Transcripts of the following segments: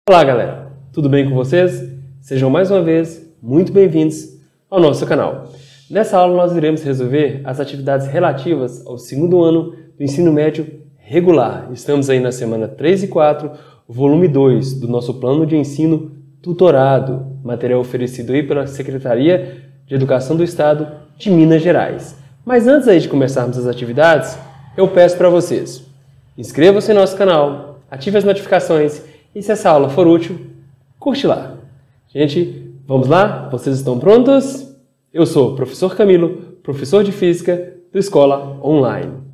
Olá galera, tudo bem com vocês? Sejam mais uma vez muito bem-vindos ao nosso canal. Nessa aula nós iremos resolver as atividades relativas ao segundo ano do ensino médio regular. Estamos aí na semana 3 e 4, volume 2 do nosso plano de ensino tutorado, material oferecido aí pela Secretaria de Educação do Estado de Minas Gerais. Mas antes aí de começarmos as atividades, eu peço para vocês, inscrevam-se no nosso canal, ative as notificações e se essa aula for útil, curte lá. Gente, vamos lá? Vocês estão prontos? Eu sou o professor Camilo, professor de Física do Escola Online.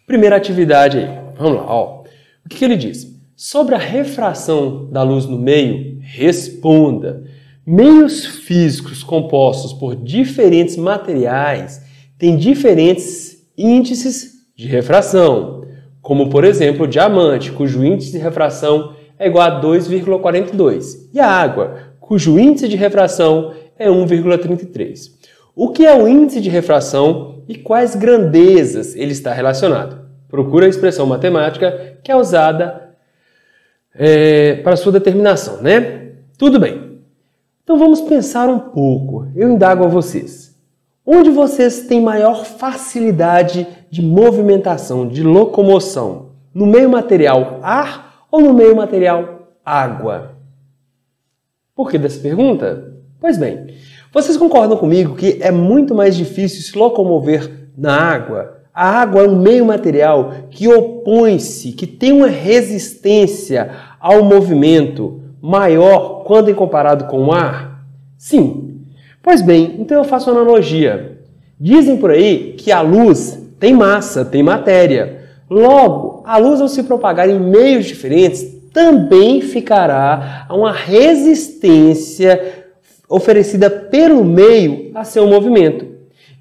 Primeira atividade aí, vamos lá, ó. O que ele diz? Sobre a refração da luz no meio, responda. Meios físicos compostos por diferentes materiais têm diferentes índices de refração, como por exemplo o diamante, cujo índice de refração é igual a 2,42, e a água, cujo índice de refração é 1,33. O que é o índice de refração e quais grandezas ele está relacionado? Procura a expressão matemática que é usada para sua determinação, né? Tudo bem. Então vamos pensar um pouco. Eu indago a vocês. Onde vocês têm maior facilidade de movimentação, de locomoção? No meio material ar ou no meio material água? Por que dessa pergunta? Pois bem, vocês concordam comigo que é muito mais difícil se locomover na água? A água é um meio material que opõe-se, que tem uma resistência ao movimento maior quando comparado com o ar? Sim. Pois bem, então eu faço uma analogia. Dizem por aí que a luz tem massa, tem matéria. Logo, a luz ao se propagar em meios diferentes também ficará a uma resistência oferecida pelo meio a seu movimento.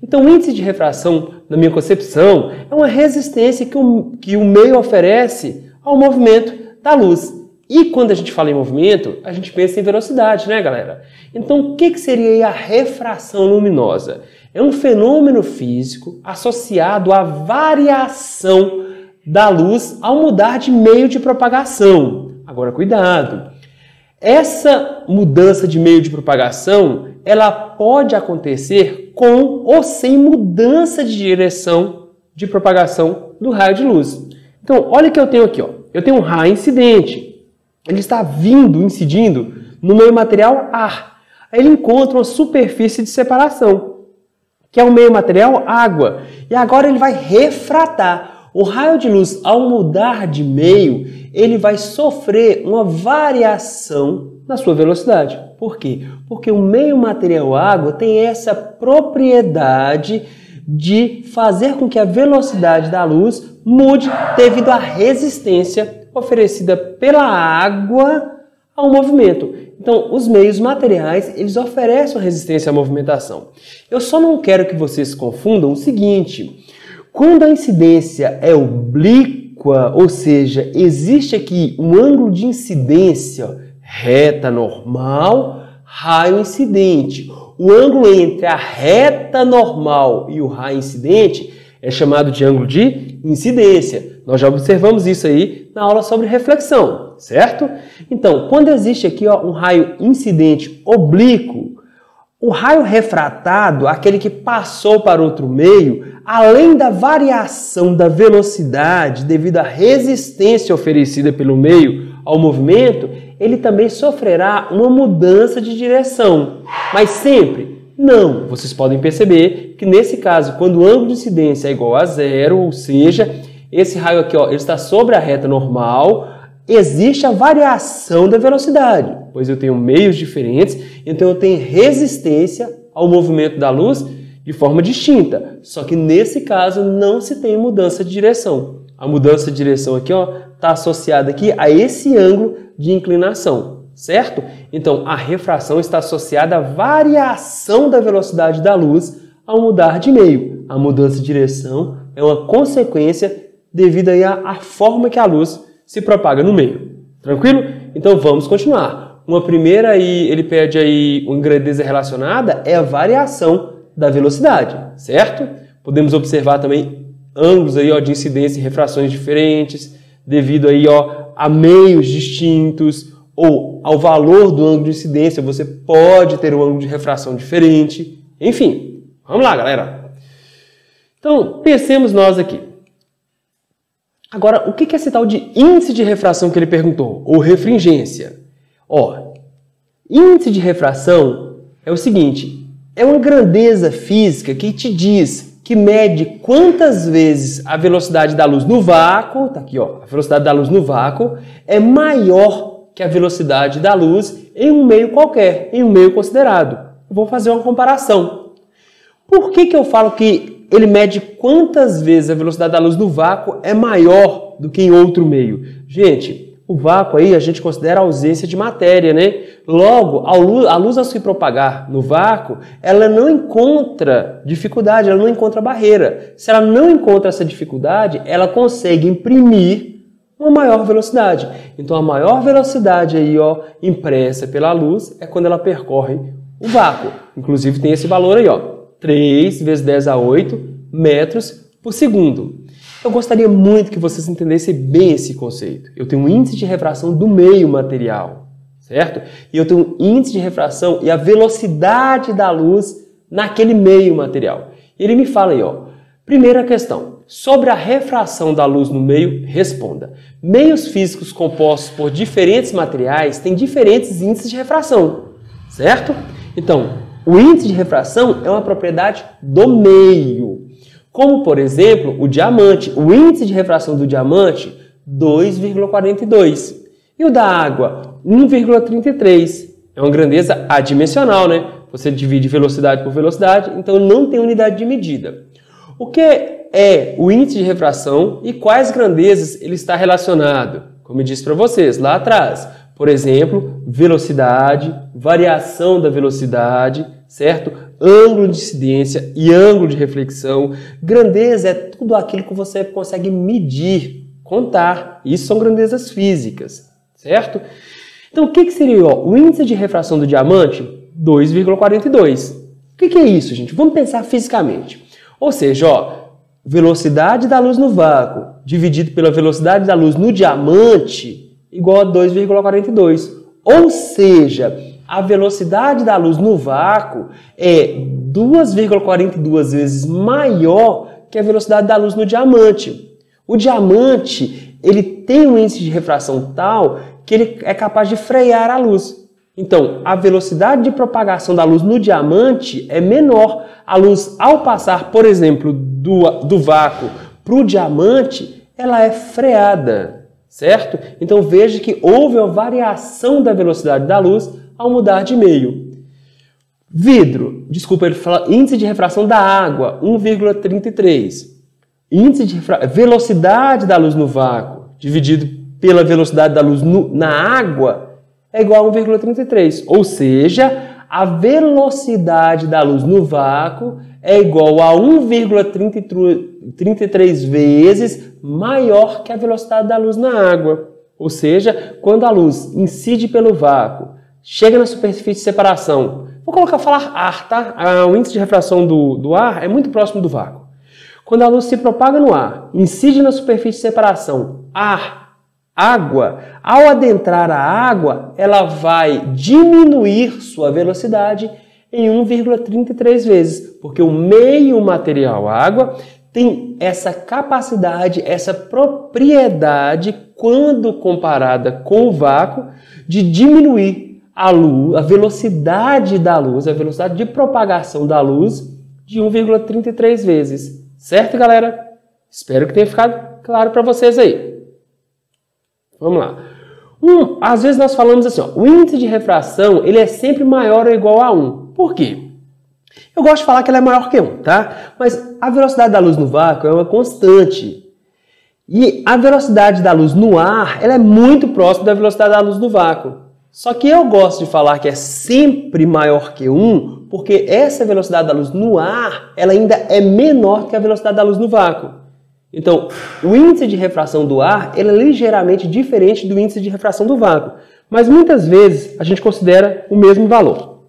Então, o índice de refração, na minha concepção, é uma resistência que o meio oferece ao movimento da luz. E quando a gente fala em movimento, a gente pensa em velocidade, né, galera? Então, o que seria a refração luminosa? É um fenômeno físico associado à variação da luz ao mudar de meio de propagação. Agora, cuidado! Essa mudança de meio de propagação, ela pode acontecer com ou sem mudança de direção de propagação do raio de luz. Então, olha o que eu tenho aqui, ó. Eu tenho um raio incidente. Ele está incidindo no meio material ar. Aí ele encontra uma superfície de separação, que é o meio material água. E agora ele vai refratar. O raio de luz, ao mudar de meio, ele vai sofrer uma variação na sua velocidade. Por quê? Porque o meio material água tem essa propriedade de fazer com que a velocidade da luz mude devido à resistência oferecida pela água ao movimento. Então, os meios materiais, eles oferecem uma resistência à movimentação. Eu só não quero que vocês confundam o seguinte: quando a incidência é oblíqua, ou seja, existe aqui um ângulo de incidência reta normal, raio incidente. O ângulo entre a reta normal e o raio incidente é chamado de ângulo de incidência. Nós já observamos isso aí na aula sobre reflexão, certo? Então, quando existe aqui um raio incidente oblíquo, o raio refratado, aquele que passou para outro meio, além da variação da velocidade devido à resistência oferecida pelo meio ao movimento, ele também sofrerá uma mudança de direção. Mas sempre? Não. Vocês podem perceber que nesse caso, quando o ângulo de incidência é igual a zero, ou seja, esse raio aqui ele está sobre a reta normal, existe a variação da velocidade, pois eu tenho meios diferentes, então eu tenho resistência ao movimento da luz de forma distinta. Só que nesse caso não se tem mudança de direção. A mudança de direção aqui está associada aqui a esse ângulo de inclinação, certo? Então a refração está associada à variação da velocidade da luz ao mudar de meio. A mudança de direção é uma consequência devido aí à forma que a luz se propaga no meio. Tranquilo? Então vamos continuar. Uma primeira aí, ele pede aí uma grandeza relacionada, é a variação da velocidade, certo? Podemos observar também ângulos aí, ó, de incidência e refrações diferentes, devido aí, ó, a meios distintos, ou ao valor do ângulo de incidência, você pode ter um ângulo de refração diferente. Enfim, vamos lá, galera. Então, pensemos nós aqui. Agora, o que é esse tal de índice de refração que ele perguntou? Ou refringência? Ó, índice de refração é o seguinte, é uma grandeza física que te diz, que mede quantas vezes a velocidade da luz no vácuo, tá aqui ó, a velocidade da luz no vácuo é maior que a velocidade da luz em um meio qualquer, em um meio considerado. Eu vou fazer uma comparação. Por que eu falo que ele mede quantas vezes a velocidade da luz no vácuo é maior do que em outro meio? Gente, o vácuo aí a gente considera a ausência de matéria, né? Logo, a luz ao se propagar no vácuo, ela não encontra dificuldade, ela não encontra barreira. Se ela não encontra essa dificuldade, ela consegue imprimir uma maior velocidade. Então a maior velocidade aí, ó, impressa pela luz é quando ela percorre o vácuo. Inclusive tem esse valor aí, ó, 3 vezes 10 a 8 metros por segundo. Eu gostaria muito que vocês entendessem bem esse conceito. Eu tenho um índice de refração do meio material, certo? E eu tenho um índice de refração e a velocidade da luz naquele meio material. E ele me fala aí, ó, primeira questão, sobre a refração da luz no meio, responda. Meios físicos compostos por diferentes materiais têm diferentes índices de refração, certo? Então, o índice de refração é uma propriedade do meio. Como, por exemplo, o diamante. O índice de refração do diamante, 2,42. E o da água, 1,33. É uma grandeza adimensional, né? Você divide velocidade por velocidade, então não tem unidade de medida. O que é o índice de refração e quais grandezas ele está relacionado? Como eu disse para vocês lá atrás. Por exemplo, velocidade, variação da velocidade, certo? Ângulo de incidência e ângulo de reflexão. Grandeza é tudo aquilo que você consegue medir, contar. Isso são grandezas físicas, certo? Então, o que seria o índice de refração do diamante? 2,42. O que é isso, gente? Vamos pensar fisicamente. Ou seja, ó, velocidade da luz no vácuo dividido pela velocidade da luz no diamante igual a 2,42. Ou seja, a velocidade da luz no vácuo é 2,42 vezes maior que a velocidade da luz no diamante. O diamante, ele tem um índice de refração tal que ele é capaz de frear a luz. Então, a velocidade de propagação da luz no diamante é menor. A luz, ao passar, por exemplo, do vácuo para o diamante, ela é freada, certo? Então, veja que houve uma variação da velocidade da luz ao mudar de meio. Vidro, desculpa, ele fala índice de refração da água, 1,33. Índice de velocidade da luz no vácuo dividido pela velocidade da luz na água é igual a 1,33. Ou seja, a velocidade da luz no vácuo é igual a 1,33 vezes maior que a velocidade da luz na água. Ou seja, quando a luz incide pelo vácuo, chega na superfície de separação, vou falar ar, tá? O índice de refração do ar é muito próximo do vácuo. Quando a luz se propaga no ar, incide na superfície de separação, água, ao adentrar a água, ela vai diminuir sua velocidade em 1,33 vezes, porque o meio material água tem essa capacidade, essa propriedade, quando comparada com o vácuo, de diminuir a velocidade da luz, a velocidade de propagação da luz de 1,33 vezes. Certo, galera? Espero que tenha ficado claro para vocês aí. Vamos lá. Às vezes nós falamos assim, ó, o índice de refração ele é sempre maior ou igual a 1. Por quê? Eu gosto de falar que ele é maior que 1, tá? Mas a velocidade da luz no vácuo é uma constante. E a velocidade da luz no ar ela é muito próxima da velocidade da luz no vácuo. Só que eu gosto de falar que é sempre maior que 1, porque essa velocidade da luz no ar ela ainda é menor que a velocidade da luz no vácuo. Então, o índice de refração do ar ele é ligeiramente diferente do índice de refração do vácuo, mas muitas vezes a gente considera o mesmo valor.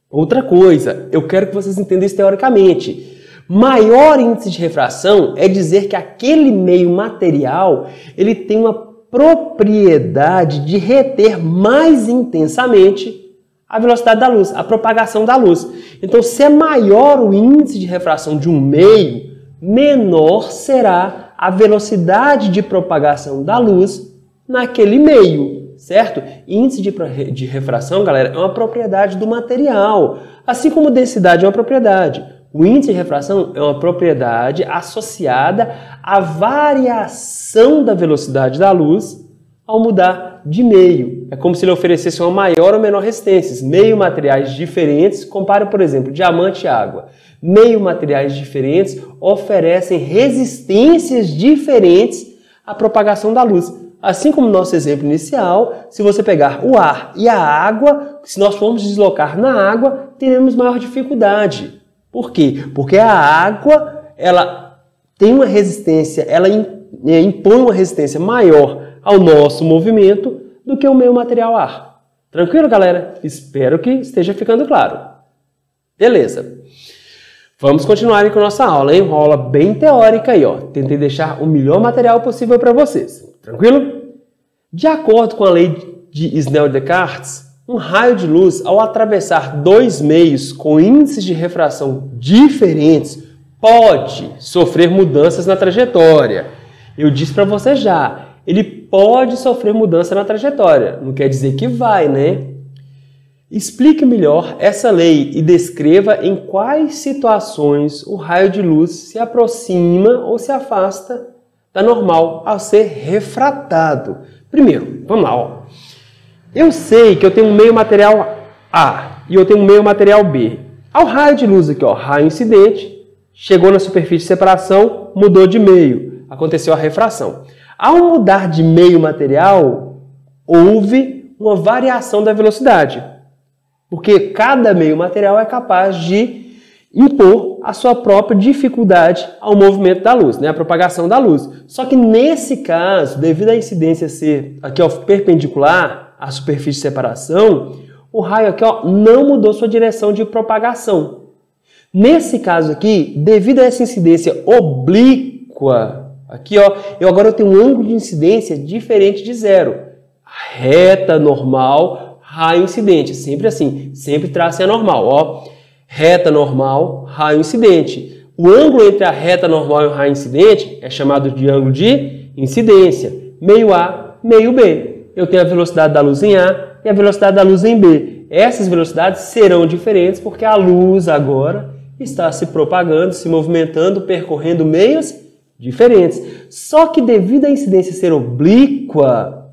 Outra coisa, eu quero que vocês entendam isso teoricamente. Maior índice de refração é dizer que aquele meio material ele tem uma propriedade de reter mais intensamente a velocidade da luz, a propagação da luz. Então, se é maior o índice de refração de um meio, menor será a velocidade de propagação da luz naquele meio, certo? Índice de refração, galera, é uma propriedade do material, assim como densidade é uma propriedade. O índice de refração é uma propriedade associada à variação da velocidade da luz ao mudar de meio. É como se ele oferecesse uma maior ou menor resistência. Meio materiais diferentes, compare, por exemplo, diamante e água. Meio materiais diferentes oferecem resistências diferentes à propagação da luz. Assim como no nosso exemplo inicial, se você pegar o ar e a água, se nós formos deslocar na água, teremos maior dificuldade. Por quê? Porque a água ela tem uma resistência, ela impõe uma resistência maior ao nosso movimento do que o meio material ar. Tranquilo, galera? Espero que esteja ficando claro. Beleza. Vamos continuar com a nossa aula, hein? Uma aula bem teórica aí, ó. Tentei deixar o melhor material possível para vocês. Tranquilo? De acordo com a lei de Snell-Descartes, um raio de luz, ao atravessar dois meios com índices de refração diferentes, pode sofrer mudanças na trajetória. Eu disse para você já, ele pode sofrer mudança na trajetória. Não quer dizer que vai, né? Explique melhor essa lei e descreva em quais situações o raio de luz se aproxima ou se afasta da normal ao ser refratado. Primeiro, vamos lá, ó. Eu sei que eu tenho um meio material A e eu tenho um meio material B. Ao raio de luz aqui, ó, raio incidente, chegou na superfície de separação, mudou de meio, aconteceu a refração. Ao mudar de meio material, houve uma variação da velocidade, porque cada meio material é capaz de impor a sua própria dificuldade ao movimento da luz, né, a propagação da luz. Só que nesse caso, devido à incidência ser aqui, ó, perpendicular à superfície de separação, o raio aqui, ó, não mudou sua direção de propagação. Nesse caso aqui, devido a essa incidência oblíqua, aqui, ó, eu tenho um ângulo de incidência diferente de zero. Reta, normal, raio incidente. Sempre assim, sempre tracem a normal, ó. Reta normal, raio incidente. O ângulo entre a reta normal e o raio incidente é chamado de ângulo de incidência. Meio A, meio B. Eu tenho a velocidade da luz em A e a velocidade da luz em B. Essas velocidades serão diferentes porque a luz agora está se propagando, se movimentando, percorrendo meios diferentes. Só que devido à incidência ser oblíqua,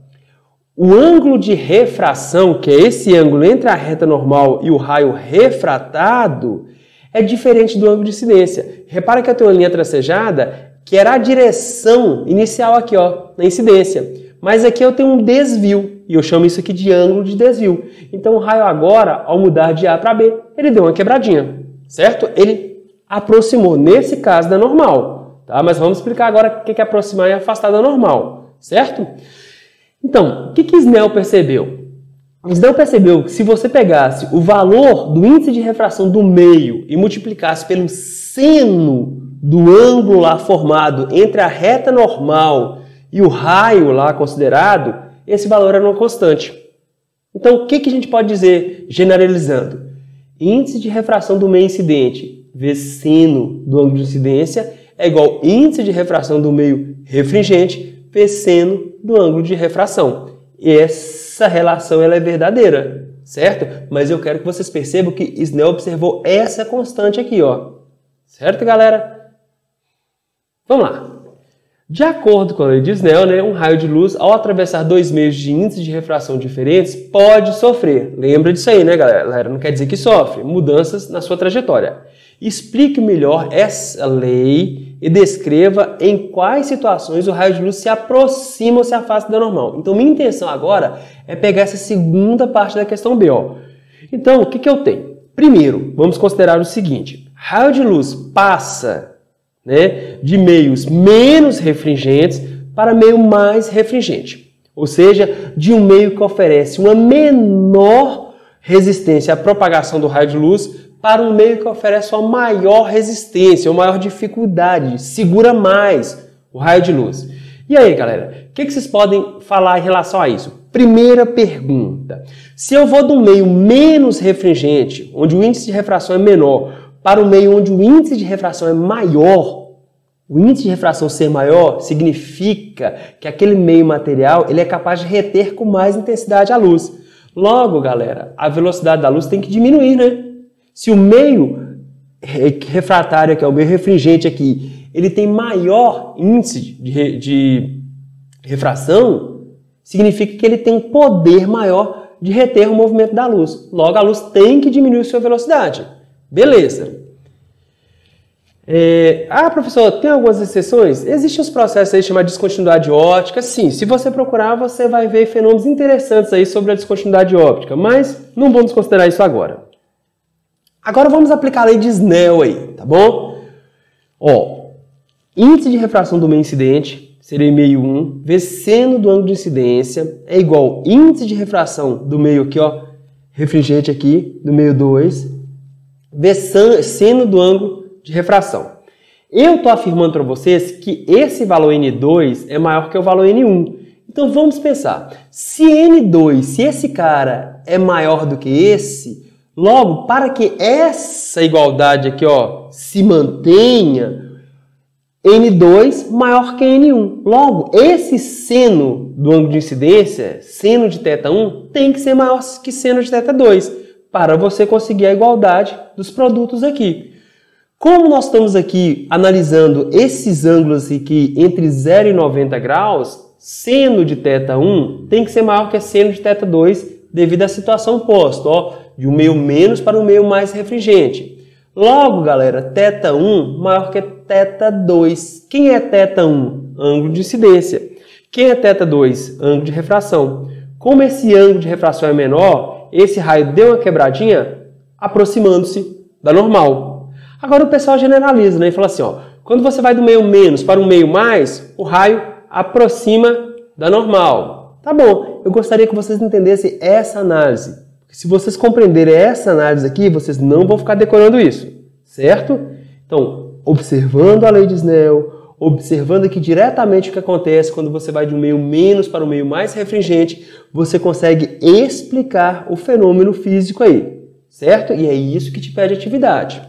o ângulo de refração, que é esse ângulo entre a reta normal e o raio refratado, é diferente do ângulo de incidência. Repara que eu tenho uma linha tracejada que era a direção inicial aqui, ó, na incidência. Mas aqui eu tenho um desvio, e eu chamo isso aqui de ângulo de desvio. Então o raio agora, ao mudar de A para B, ele deu uma quebradinha, certo? Ele aproximou, nesse caso, da normal. Tá? Mas vamos explicar agora o que é aproximar e afastar da normal, certo? Então, o que Snell percebeu? Snell percebeu que se você pegasse o valor do índice de refração do meio e multiplicasse pelo seno do ângulo lá formado entre a reta normal e o raio lá considerado, esse valor era uma constante. Então, o que a gente pode dizer, generalizando? Índice de refração do meio incidente vezes seno do ângulo de incidência é igual índice de refração do meio refringente vezes seno do ângulo de refração. E essa relação ela é verdadeira, certo? Mas eu quero que vocês percebam que Snell observou essa constante aqui, ó. Certo, galera? Vamos lá. De acordo com a lei de Snell, né, um raio de luz, ao atravessar dois meios de índice de refração diferentes, pode sofrer. Lembra disso aí, né, galera? Não quer dizer que sofre. Mudanças na sua trajetória. Explique melhor essa lei e descreva em quais situações o raio de luz se aproxima ou se afasta da normal. Então, minha intenção agora é pegar essa segunda parte da questão B, ó. Então, o que eu tenho? Primeiro, vamos considerar o seguinte. Raio de luz passa né, de meios menos refringentes para meio mais refringente. Ou seja, de um meio que oferece uma menor resistência à propagação do raio de luz para um meio que oferece uma maior resistência, uma maior dificuldade, segura mais o raio de luz. E aí, galera, o que vocês podem falar em relação a isso? Primeira pergunta, se eu vou de um meio menos refringente, onde o índice de refração é menor, para um meio onde o índice de refração é maior, o índice de refração ser maior significa que aquele meio material ele é capaz de reter com mais intensidade a luz. Logo, galera, a velocidade da luz tem que diminuir, né? Se o meio refratário, que é o meio refringente aqui, ele tem maior índice de refração, significa que ele tem um poder maior de reter o movimento da luz. Logo, a luz tem que diminuir sua velocidade. Beleza. Professor, tem algumas exceções? Existem uns processos aí chamados de descontinuidade óptica. Sim, se você procurar, você vai ver fenômenos interessantes aí sobre a descontinuidade óptica, mas não vamos considerar isso agora. Agora vamos aplicar a lei de Snell aí, tá bom? Índice de refração do meio incidente seria meio 1, vezes seno do ângulo de incidência é igual índice de refração do meio aqui, ó, refringente aqui, do meio 2, vezes seno do ângulo de refração. Eu estou afirmando para vocês que esse valor N2 é maior que o valor N1. Então vamos pensar, se N2, se esse cara é maior do que esse, logo, para que essa igualdade aqui, ó, se mantenha, N2 maior que N1. Logo, esse seno do ângulo de incidência, seno de θ1, tem que ser maior que seno de θ2, para você conseguir a igualdade dos produtos aqui. Como nós estamos aqui analisando esses ângulos aqui entre 0 e 90 graus, seno de θ1 tem que ser maior que seno de θ2 devido à situação oposta, ó, de um meio menos para um meio mais refringente. Logo, galera, θ1 maior que θ2. Quem é θ1? Ângulo de incidência. Quem é θ2? Ângulo de refração. Como esse ângulo de refração é menor, esse raio deu uma quebradinha aproximando-se da normal. Agora o pessoal generaliza, né? E fala assim, ó, quando você vai do meio menos para um meio mais, o raio aproxima da normal. Tá bom, eu gostaria que vocês entendessem essa análise. Se vocês compreenderem essa análise aqui, vocês não vão ficar decorando isso, certo? Então, observando a lei de Snell, observando aqui diretamente o que acontece quando você vai de um meio menos para um meio mais refringente, você consegue explicar o fenômeno físico aí, certo? E é isso que te pede atividade.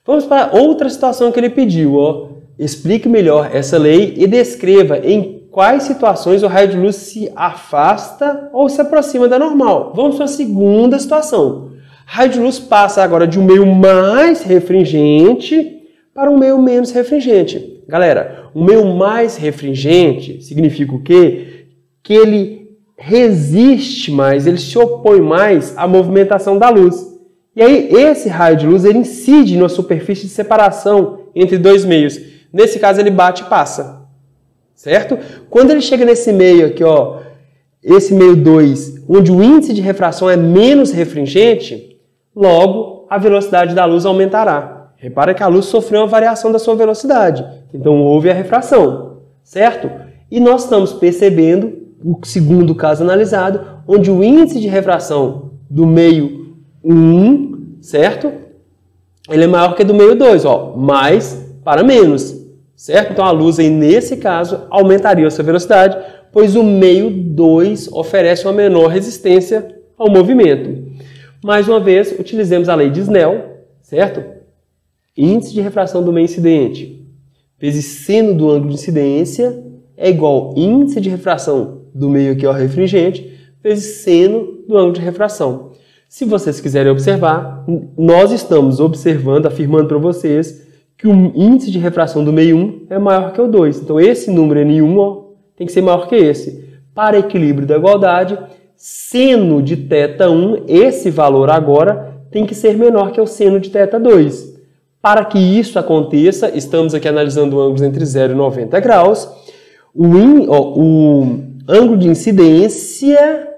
Vamos para outra situação que ele pediu, ó. Explique melhor essa lei e descreva em quais situações o raio de luz se afasta ou se aproxima da normal. Vamos para a segunda situação. Raio de luz passa agora de um meio mais refringente para um meio menos refringente. Galera, um meio mais refringente significa o quê? Que ele resiste mais, ele se opõe mais à movimentação da luz. E aí, esse raio de luz ele incide na superfície de separação entre dois meios. Nesse caso, ele bate e passa. Certo? Quando ele chega nesse meio aqui, ó, esse meio 2, onde o índice de refração é menos refringente, logo a velocidade da luz aumentará. Repara que a luz sofreu uma variação da sua velocidade. Então houve a refração, certo? E nós estamos percebendo o segundo caso analisado, onde o índice de refração do meio 1, certo? Ele é maior que do meio 2, ó, mais para menos. Certo? Então a luz aí, nesse caso, aumentaria a sua velocidade, pois o meio 2 oferece uma menor resistência ao movimento. Mais uma vez, utilizemos a lei de Snell, certo? Índice de refração do meio incidente vezes seno do ângulo de incidência é igual índice de refração do meio aqui, ó, refringente, vezes seno do ângulo de refração. Se vocês quiserem observar, nós estamos observando, afirmando para vocês que o índice de refração do meio 1 é maior que o 2. Então, esse número N1 ó, tem que ser maior que esse. Para equilíbrio da igualdade, seno de θ1, esse valor agora, tem que ser menor que o seno de θ2. Para que isso aconteça, estamos aqui analisando ângulos entre 0 e 90 graus. O ângulo de incidência,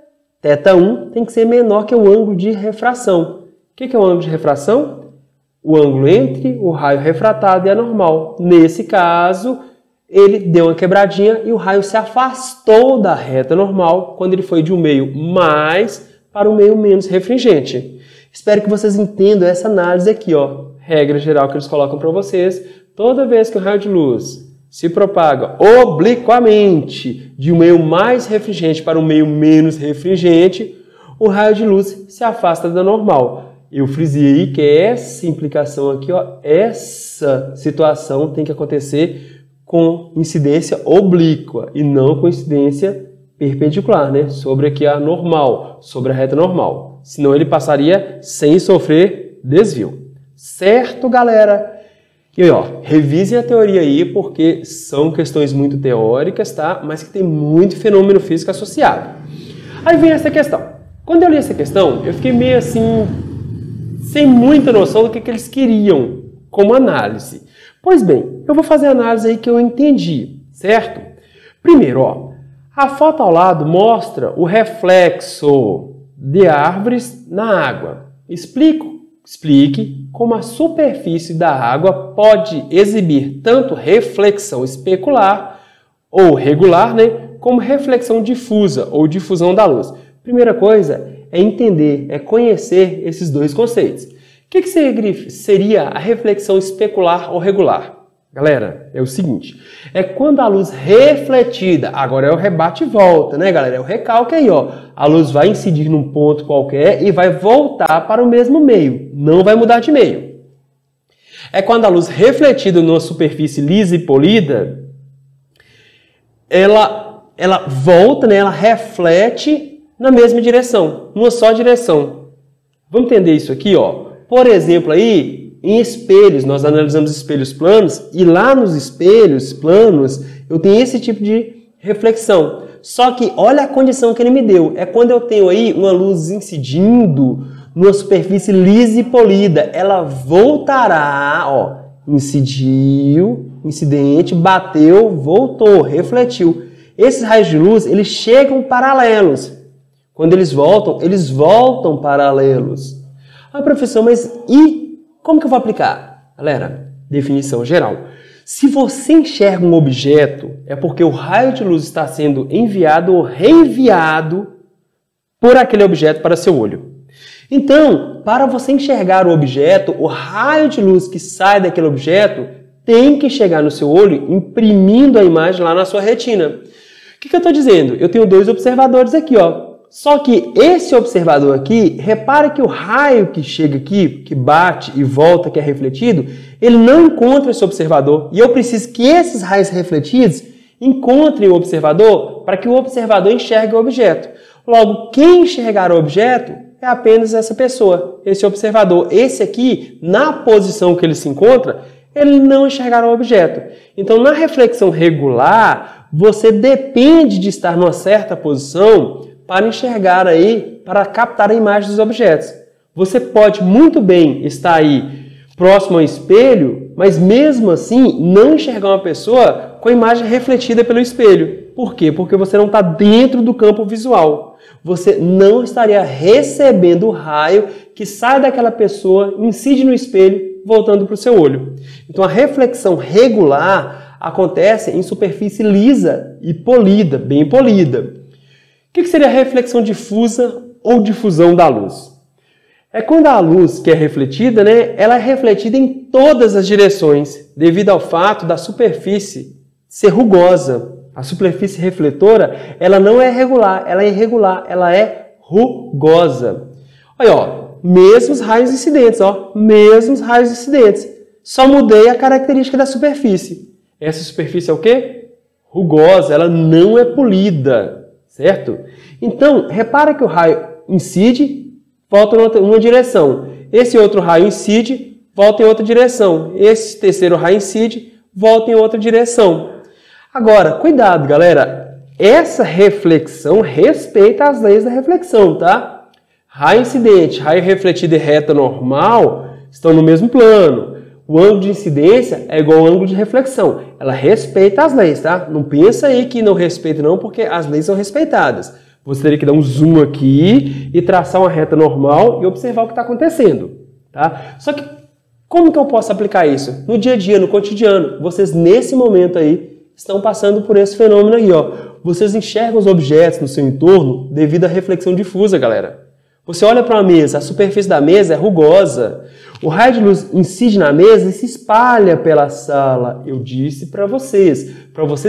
θ1, tem que ser menor que o ângulo de refração. O que é o ângulo de refração? o ângulo entre o raio refratado e a normal. Nesse caso, ele deu uma quebradinha e o raio se afastou da reta normal quando ele foi de um meio mais para um meio menos refringente. Espero que vocês entendam essa análise aqui, ó. Regra geral que eles colocam para vocês. Toda vez que um raio de luz se propaga obliquamente de um meio mais refringente para um meio menos refringente, o raio de luz se afasta da normal. Eu frisei aí que essa implicação aqui, ó, essa situação tem que acontecer com incidência oblíqua e não com incidência perpendicular, né? Sobre aqui a normal, sobre a reta normal. Senão ele passaria sem sofrer desvio. Certo, galera? E aí, ó, revisem a teoria aí, porque são questões muito teóricas, tá? Mas que tem muito fenômeno físico associado. Aí vem essa questão. Quando eu li essa questão, eu fiquei meio assim, sem muita noção do que eles queriam como análise. Pois bem, eu vou fazer a análise aí que eu entendi, certo? Primeiro, ó, a foto ao lado mostra o reflexo de árvores na água. Explique como a superfície da água pode exibir tanto reflexão especular ou regular, né, como reflexão difusa ou difusão da luz. Primeira coisa é entender, é conhecer esses dois conceitos. O que seria a reflexão especular ou regular? Galera, é o seguinte, é quando a luz refletida, agora é o rebate e volta, né, galera? É o recalque aí, ó. A luz vai incidir num ponto qualquer e vai voltar para o mesmo meio, não vai mudar de meio. É quando a luz refletida numa superfície lisa e polida, ela volta, né, ela reflete na mesma direção, numa só direção. Vamos entender isso aqui, ó. Por exemplo, aí, em espelhos, nós analisamos espelhos planos e lá nos espelhos planos eu tenho esse tipo de reflexão. Só que olha a condição que ele me deu. É quando eu tenho aí uma luz incidindo numa superfície lisa e polida. Ela voltará, ó, incidiu, incidente, bateu, voltou, refletiu. Esses raios de luz, eles chegam paralelos. Quando eles voltam paralelos. Ah, professor, mas e como que eu vou aplicar? Galera, definição geral. Se você enxerga um objeto, é porque o raio de luz está sendo enviado ou reenviado por aquele objeto para seu olho. Então, para você enxergar o objeto, o raio de luz que sai daquele objeto tem que chegar no seu olho, imprimindo a imagem lá na sua retina. O que eu estou dizendo? Eu tenho dois observadores aqui, ó. Só que esse observador aqui, repare que o raio que chega aqui, que bate e volta, que é refletido, ele não encontra esse observador. E eu preciso que esses raios refletidos encontrem o observador para que o observador enxergue o objeto. Logo, quem enxergar o objeto é apenas essa pessoa, esse observador. Esse aqui, na posição que ele se encontra, ele não enxergará o objeto. Então, na reflexão regular, você depende de estar numa certa posição para enxergar aí, para captar a imagem dos objetos. Você pode muito bem estar aí próximo ao espelho, mas mesmo assim não enxergar uma pessoa com a imagem refletida pelo espelho. Por quê? Porque você não está dentro do campo visual. Você não estaria recebendo o raio que sai daquela pessoa, incide no espelho, voltando para o seu olho. Então a reflexão regular acontece em superfície lisa e polida, bem polida. O que seria a reflexão difusa ou difusão da luz? É quando a luz que é refletida, né, ela é refletida em todas as direções, devido ao fato da superfície ser rugosa. A superfície refletora, ela não é regular, ela é irregular, ela é rugosa. Olha, ó, mesmos raios incidentes, ó, mesmos raios incidentes. Só mudei a característica da superfície. Essa superfície é o quê? Rugosa, ela não é polida. Certo? Então, repara que o raio incide, volta em uma direção. Esse outro raio incide, volta em outra direção. Esse terceiro raio incide, volta em outra direção. Agora, cuidado, galera. Essa reflexão respeita as leis da reflexão, tá? Raio incidente, raio refletido e reta normal estão no mesmo plano. O ângulo de incidência é igual ao ângulo de reflexão. Ela respeita as leis, tá? Não pensa aí que não respeita não, porque as leis são respeitadas. Você teria que dar um zoom aqui e traçar uma reta normal e observar o que está acontecendo, tá? Só que Como que eu posso aplicar isso? No dia a dia, no cotidiano. Vocês, nesse momento aí, estão passando por esse fenômeno aí, ó. Vocês enxergam os objetos no seu entorno devido à reflexão difusa, galera. Você olha para uma mesa, a superfície da mesa é rugosa. O raio de luz incide na mesa e se espalha pela sala. Eu disse para vocês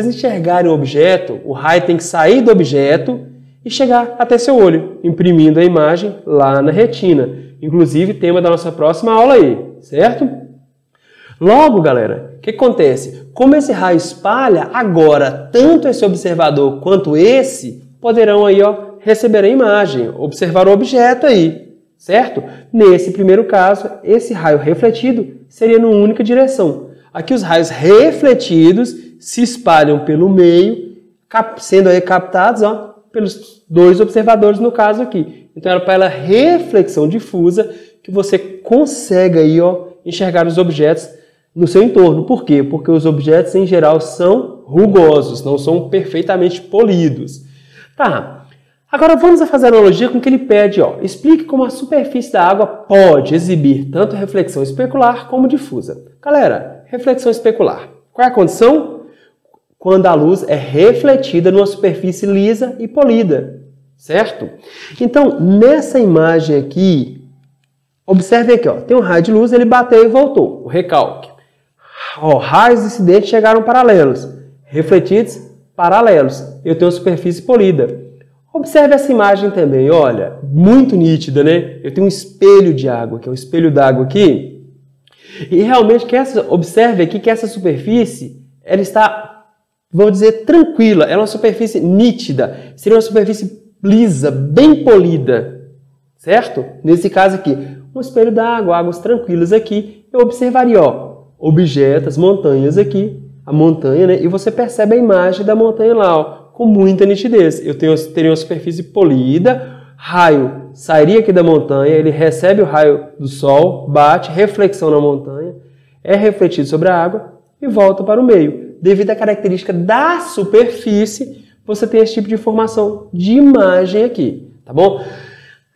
enxergarem o objeto, o raio tem que sair do objeto e chegar até seu olho, imprimindo a imagem lá na retina. Inclusive, tema da nossa próxima aula aí, certo? Logo, galera, o que acontece? Como esse raio espalha, agora tanto esse observador quanto esse poderão aí, ó, receber a imagem, observar o objeto aí, certo? Nesse primeiro caso, esse raio refletido seria numa única direção. Aqui os raios refletidos se espalham pelo meio, sendo aí captados, ó, pelos dois observadores no caso aqui. Então é pela reflexão difusa que você consegue aí, ó, enxergar os objetos no seu entorno. Por quê? Porque os objetos em geral são rugosos, não são perfeitamente polidos. Tá. Agora vamos fazer a analogia com o que ele pede, ó. Explique como a superfície da água pode exibir tanto reflexão especular como difusa. Galera, reflexão especular. Qual é a condição? Quando a luz é refletida numa superfície lisa e polida, certo? Então, nessa imagem aqui, observe aqui, ó, tem um raio de luz, ele bateu e voltou, o recalque. Ó, raios incidentes chegaram paralelos, refletidos paralelos. Eu tenho uma superfície polida. Observe essa imagem também, olha, muito nítida, né? Eu tenho um espelho de água, que é o espelho d'água aqui. E realmente, observe aqui que essa superfície, ela está, vamos dizer, tranquila. Ela é uma superfície nítida. Seria uma superfície lisa, bem polida, certo? Nesse caso aqui, um espelho d'água, águas tranquilas aqui. Eu observaria, ó, objetos, montanhas aqui, a montanha, né? E você percebe a imagem da montanha lá, ó, com muita nitidez. Eu teria uma superfície polida, raio sairia aqui da montanha, ele recebe o raio do sol, bate, reflexão na montanha, é refletido sobre a água e volta para o meio. Devido à característica da superfície, você tem esse tipo de informação de imagem aqui, tá bom?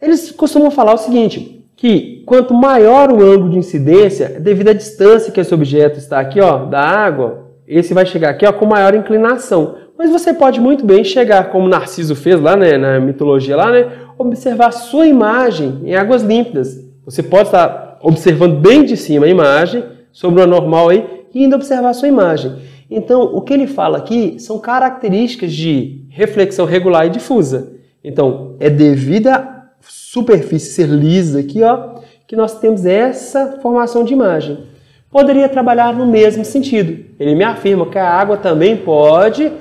Eles costumam falar o seguinte, que quanto maior o ângulo de incidência, devido à distância que esse objeto está aqui, ó, da água, esse vai chegar aqui, ó, com maior inclinação. Mas você pode muito bem chegar, como Narciso fez lá, né, na mitologia lá, né, observar sua imagem em águas límpidas. Você pode estar observando bem de cima a imagem, sobre o normal aí, e ainda observar a sua imagem. Então, o que ele fala aqui são características de reflexão regular e difusa. Então, é devido à superfície ser lisa aqui, ó, que nós temos essa formação de imagem. Poderia trabalhar no mesmo sentido. Ele me afirma que a água também pode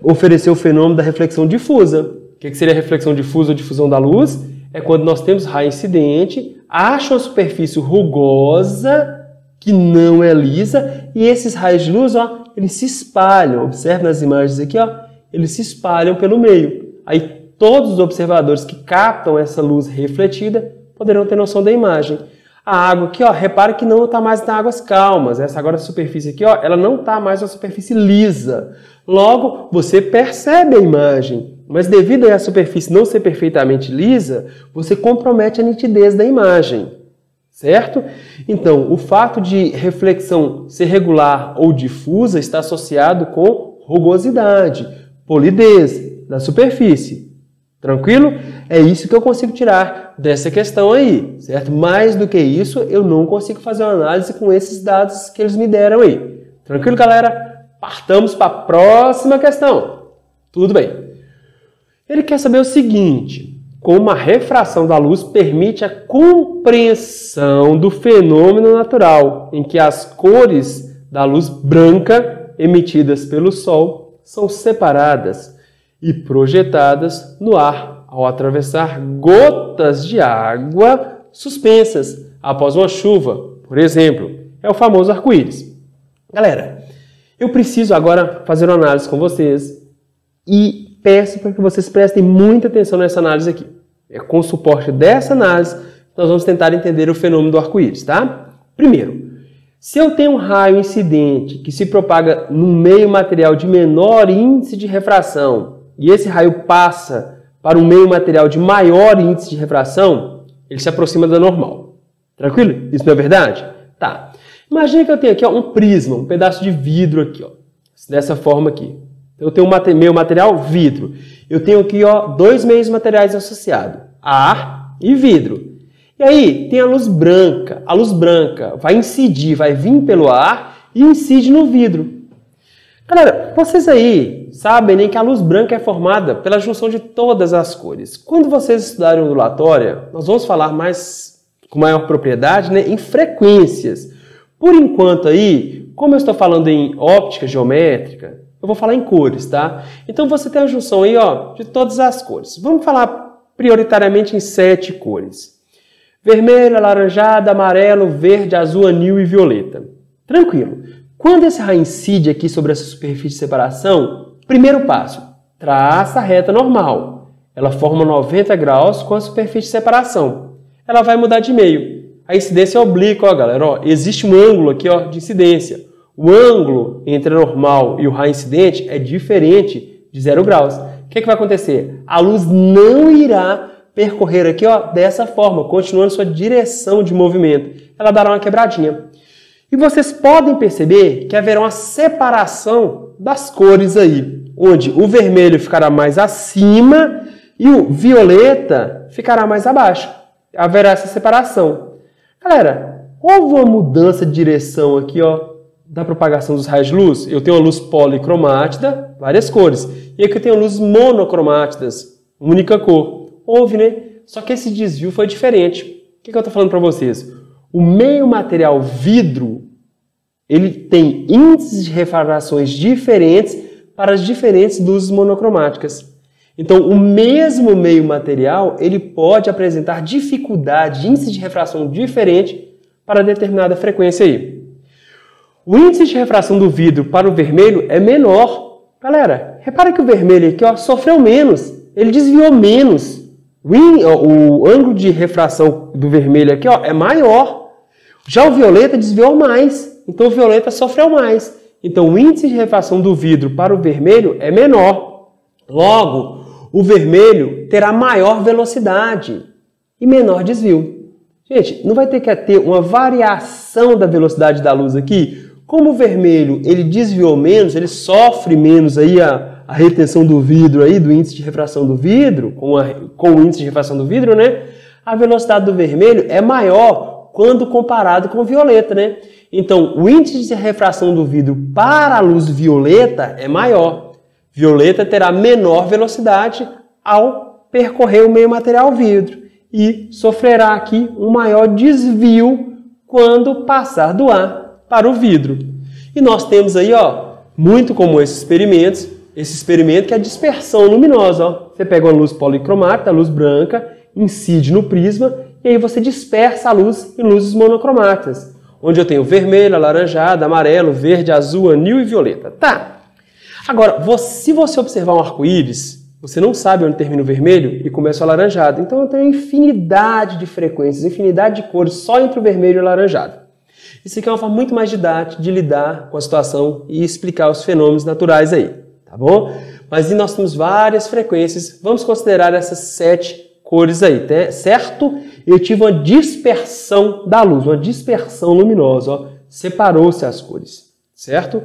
oferecer o fenômeno da reflexão difusa. O que seria a reflexão difusa ou difusão da luz? É quando nós temos raio incidente, acha uma superfície rugosa, que não é lisa, e esses raios de luz, ó, eles se espalham. Observe nas imagens aqui, ó, eles se espalham pelo meio. Aí todos os observadores que captam essa luz refletida poderão ter noção da imagem. A água aqui, ó, repara que não está mais em águas calmas. Essa agora a superfície aqui, ó, ela não está mais uma superfície lisa. Logo, você percebe a imagem, mas devido à superfície não ser perfeitamente lisa, você compromete a nitidez da imagem, certo? Então, o fato de reflexão ser regular ou difusa está associado com rugosidade, polidez da superfície. Tranquilo? É isso que eu consigo tirar dessa questão aí, certo? Mais do que isso, eu não consigo fazer uma análise com esses dados que eles me deram aí. Tranquilo, galera? Partamos para a próxima questão. Tudo bem. Ele quer saber o seguinte, como a refração da luz permite a compreensão do fenômeno natural, em que as cores da luz branca emitidas pelo Sol são separadas e projetadas no ar ao atravessar gotas de água suspensas após uma chuva, por exemplo. É o famoso arco-íris. Galera, eu preciso agora fazer uma análise com vocês e peço para que vocês prestem muita atenção nessa análise aqui. É com o suporte dessa análise que nós vamos tentar entender o fenômeno do arco-íris, tá? Primeiro, se eu tenho um raio incidente que se propaga num meio material de menor índice de refração e esse raio passa para um meio material de maior índice de refração, ele se aproxima da normal. Tranquilo? Isso não é verdade? Tá. Imagina que eu tenho aqui ó, um prisma, um pedaço de vidro aqui, ó, dessa forma aqui. Eu tenho meu material vidro. Eu tenho aqui ó, dois meios materiais associados, ar e vidro. E aí tem a luz branca. A luz branca vai incidir, vai vir pelo ar e incide no vidro. Galera, vocês aí sabem nem que a luz branca é formada pela junção de todas as cores. Quando vocês estudarem ondulatória, nós vamos falar com maior propriedade, né, em frequências. Por enquanto aí, como eu estou falando em óptica geométrica, eu vou falar em cores, tá? Então você tem a junção aí ó, de todas as cores. Vamos falar prioritariamente em 7 cores. Vermelho, alaranjado, amarelo, verde, azul, anil e violeta. Tranquilo. Quando esse raio incide aqui sobre essa superfície de separação, primeiro passo, traça a reta normal. Ela forma 90 graus com a superfície de separação. Ela vai mudar de meio. A incidência é oblíqua, ó, galera. Ó, existe um ângulo aqui ó, de incidência. O ângulo entre a normal e o raio incidente é diferente de 0 graus. O que vai acontecer? A luz não irá percorrer aqui ó, dessa forma, continuando sua direção de movimento. Ela dará uma quebradinha. E vocês podem perceber que haverá uma separação das cores aí, onde o vermelho ficará mais acima e o violeta ficará mais abaixo. Haverá essa separação. Galera, houve uma mudança de direção aqui ó, da propagação dos raios de luz. Eu tenho uma luz policromátida, várias cores. E aqui eu tenho luzes monocromátidas, única cor. Houve, né? Só que esse desvio foi diferente. O que eu estou falando para vocês? O meio material vidro, ele tem índices de refrações diferentes para as diferentes luzes monocromáticas. Então, o mesmo meio material, ele pode apresentar dificuldade, índice de refração diferente para determinada frequência aí. O índice de refração do vidro para o vermelho é menor. Galera, repara que o vermelho aqui ó, sofreu menos, ele desviou menos. O ângulo de refração do vermelho aqui ó, é maior. Já o violeta desviou mais, então o violeta sofreu mais. Então o índice de refração do vidro para o vermelho é menor. Logo, o vermelho terá maior velocidade e menor desvio. Gente, não vai ter que ter uma variação da velocidade da luz aqui? Como o vermelho ele desviou menos, ele sofre menos aí a retenção do vidro aí, do índice de refração do vidro, com o índice de refração do vidro, né? A velocidade do vermelho é maior quando comparado com o violeta, né? Então, o índice de refração do vidro para a luz violeta é maior. Violeta terá menor velocidade ao percorrer o meio material vidro e sofrerá aqui um maior desvio quando passar do ar para o vidro. E nós temos aí, ó, muito comum esses experimentos, esse experimento que é a dispersão luminosa. Ó. Você pega uma luz policromática, a luz branca, incide no prisma e aí você dispersa a luz em luzes monocromáticas, onde eu tenho vermelho, alaranjado, amarelo, verde, azul, anil e violeta. Tá. Agora, se você observar um arco-íris, você não sabe onde termina o vermelho e começa o alaranjado. Então eu tenho infinidade de frequências, infinidade de cores só entre o vermelho e o alaranjado. Isso aqui é uma forma muito mais didática de lidar com a situação e explicar os fenômenos naturais aí, tá bom? Mas nós temos várias frequências, vamos considerar essas 7 cores aí, certo? Eu tive uma dispersão da luz, uma dispersão luminosa, ó, separou-se as cores, certo?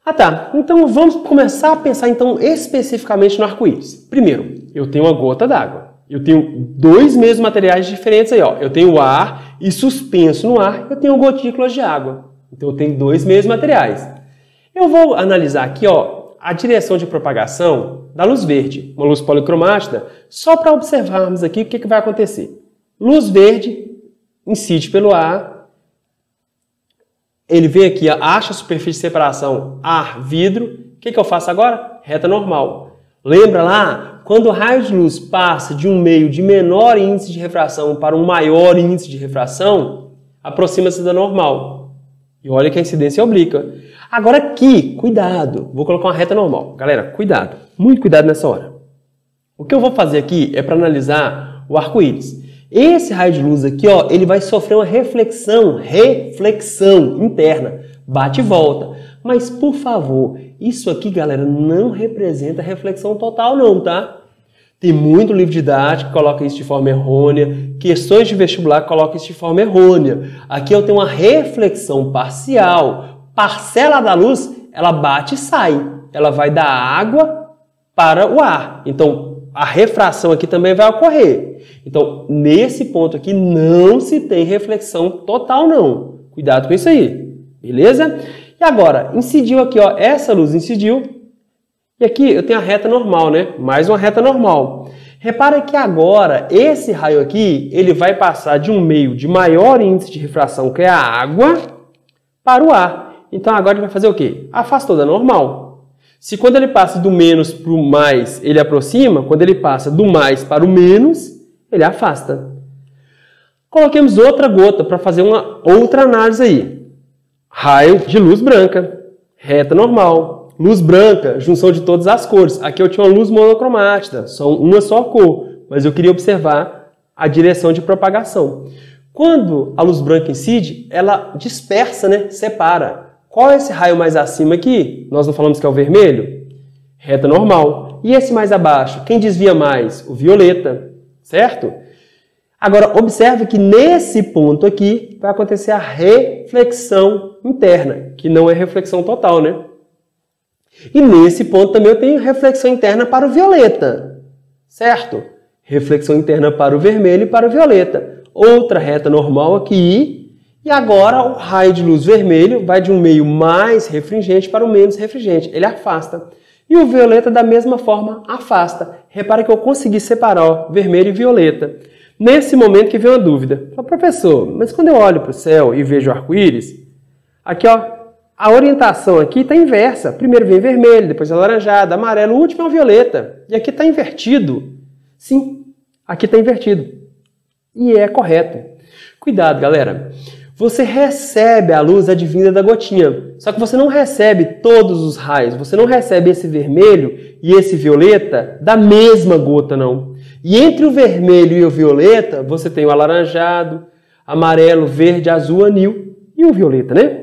Ah tá, então vamos começar a pensar então especificamente no arco-íris. Primeiro, eu tenho uma gota d'água. Eu tenho dois meios materiais diferentes aí, ó. Eu tenho o ar e suspenso no ar, eu tenho gotículas de água. Então eu tenho dois meios materiais. Eu vou analisar aqui, ó, a direção de propagação da luz verde, uma luz policromática, só para observarmos aqui o que vai acontecer. Luz verde incide pelo ar, ele vem aqui, acha a superfície de separação ar-vidro. O que eu faço agora? Reta normal. Lembra lá? Quando o raio de luz passa de um meio de menor índice de refração para um maior índice de refração, aproxima-se da normal. E olha que a incidência é oblíqua. Agora aqui, cuidado, vou colocar uma reta normal. Galera, cuidado, muito cuidado nessa hora. O que eu vou fazer aqui é para analisar o arco-íris. Esse raio de luz aqui, ó, ele vai sofrer uma reflexão interna, bate e volta. Mas, por favor, isso aqui, galera, não representa reflexão total não, tá? Tem muito livro didático que coloca isso de forma errônea, questões de vestibular que colocam isso de forma errônea. Aqui eu tenho uma reflexão parcial. Parcela da luz, ela bate e sai. Ela vai da água para o ar. Então, a refração aqui também vai ocorrer. Então, nesse ponto aqui, não se tem reflexão total, não. Cuidado com isso aí. Beleza? E agora, incidiu aqui, ó. Essa luz incidiu. E aqui eu tenho a reta normal, né? Mais uma reta normal. Repara que agora, esse raio aqui, ele vai passar de um meio de maior índice de refração, que é a água, para o ar. Então agora ele vai fazer o quê? Afastou da normal. Se quando ele passa do menos para o mais, ele aproxima, quando ele passa do mais para o menos, ele afasta. Coloquemos outra gota para fazer uma outra análise aí. Raio de luz branca, reta normal. Luz branca, junção de todas as cores. Aqui eu tinha uma luz monocromática, só uma só cor, mas eu queria observar a direção de propagação. Quando a luz branca incide, ela dispersa, né? Separa. Qual é esse raio mais acima aqui? Nós não falamos que é o vermelho? Reta normal. E esse mais abaixo? Quem desvia mais? O violeta, certo? Agora, observe que nesse ponto aqui vai acontecer a reflexão interna, que não é reflexão total, né? E nesse ponto também eu tenho reflexão interna para o violeta, certo? Reflexão interna para o vermelho e para o violeta. Outra reta normal aqui. E agora o raio de luz vermelho vai de um meio mais refringente para o menos refringente. Ele afasta. E o violeta da mesma forma afasta. Repara que eu consegui separar, ó, vermelho e violeta. Nesse momento que vem uma dúvida. Professor, mas quando eu olho para o céu e vejo o arco-íris, aqui ó, a orientação aqui está inversa. Primeiro vem vermelho, depois alaranjado, amarelo, o último é o violeta. E aqui está invertido. Sim, aqui está invertido. E é correto. Cuidado, galera. Você recebe a luz advinda da gotinha. Só que você não recebe todos os raios. Você não recebe esse vermelho e esse violeta da mesma gota, não. E entre o vermelho e o violeta, você tem o alaranjado, amarelo, verde, azul, anil e o violeta, né?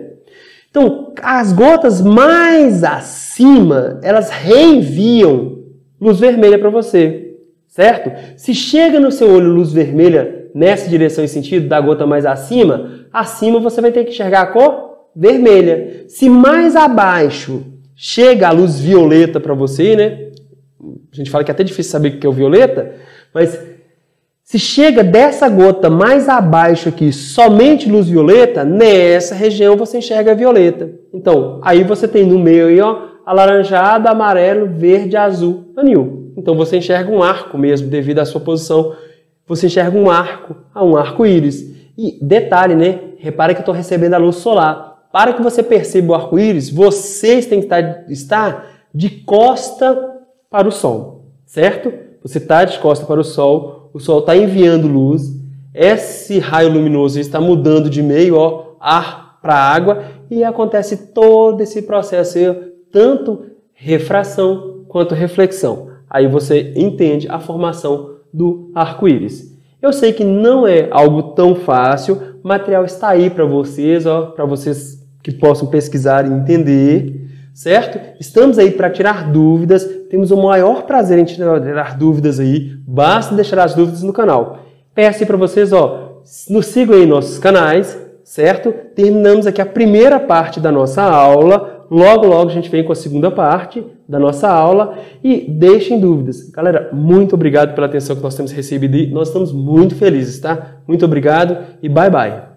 Então, as gotas mais acima, elas reenviam luz vermelha para você, certo? Se chega no seu olho luz vermelha nessa direção e sentido da gota mais acima, acima você vai ter que enxergar a cor vermelha. Se mais abaixo chega a luz violeta para você, né? A gente fala que é até difícil saber o que é o violeta, mas se chega dessa gota mais abaixo aqui, somente luz violeta, nessa região você enxerga a violeta. Então, aí você tem no meio aí, ó, alaranjado, amarelo, verde, azul, anil. Então você enxerga um arco mesmo, devido à sua posição. Você enxerga um arco, um arco-íris. E detalhe, né? Repara que eu estou recebendo a luz solar. Para que você perceba o arco-íris, vocês têm que estar de costa para o sol, certo? Você está de costa para o sol está enviando luz, esse raio luminoso está mudando de meio, ó, ar para água, e acontece todo esse processo aí, tanto refração quanto reflexão. Aí você entende a formação do arco-íris. Eu sei que não é algo tão fácil, o material está aí para vocês, ó, para vocês que possam pesquisar e entender, certo? Estamos aí para tirar dúvidas, temos o maior prazer em tirar dúvidas aí, basta deixar as dúvidas no canal. Peço aí para vocês, ó, nos sigam aí nossos canais, certo? Terminamos aqui a primeira parte da nossa aula, logo logo a gente vem com a segunda parte da nossa aula e deixem dúvidas. Galera, muito obrigado pela atenção que nós temos recebido e nós estamos muito felizes, tá? Muito obrigado e bye bye!